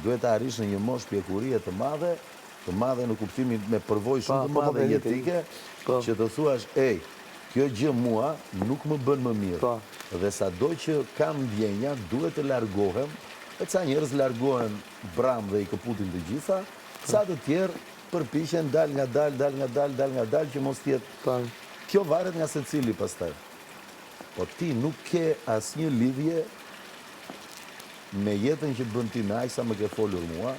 duhet të arrish në një moshë pjekurie të madhe në kuptimin me përvojë shumë të madhe jetike, që të thuash, kjo gjë mua nuk më bën më mirë. Dhe sado që kam ndjenja, duhet të largohem, e ca njerëz largohen bram dhe i këputin të gjitha, ca të tjerë përpiqen dal nga dal, që mos tjetë. Kjo varet nga secili pastaj. Po ti nuk ke asnjë lidhje me jetën që bën ti me aq sa më ke folur mua,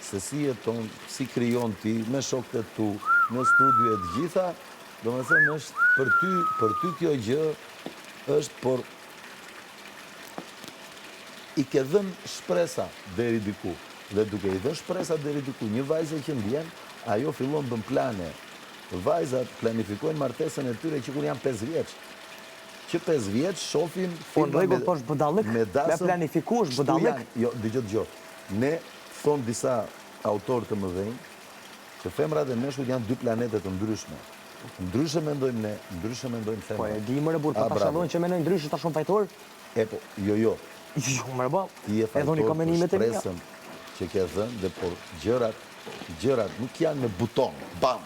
se si jeton, si krijon ti, me shokët e tu, në studio e të gjitha, do me thënë është për ty kjo gjë është, por i ke dhënë shpresa deri diku. Dhe duke i dhënë shpresa deri diku, një vajzë që ndjen, ajo fillon bën plane. Vajzat planifikojnë martesën e tyre që kur janë 5 vjeç. Që 5 vjeç shofin filma me planifikush budallik. Jo, dëgjoj. Ne thon disa autorë të mëdhenj që femrat e meshkujt janë 2 planete të ndryshme. Ndryshe mendojmë ne, ndryshe mendojmë femrat. Po e di më burr, ta shallojnë që mendojnë ndryshe ta shumë fajtor. Po, jo. Jo, më bë. Ti e fajtor për shpresën që ke dhënë, dhe por gjërat nuk janë me buton, bam.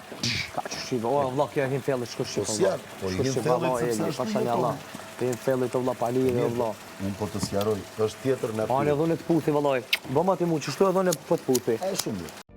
Ka që shiva, o, vla, kjo e hin fellit, shko shiva. Po s'janë, po i hin fellit sepse është një tonë. Të hin fellit të vla palire, vla. Unë po të sjaroj, është tjetër në anë edhe në të puthi, vëllaj. Bëma ti mu, qështu edhe në po të puthi? Shumë.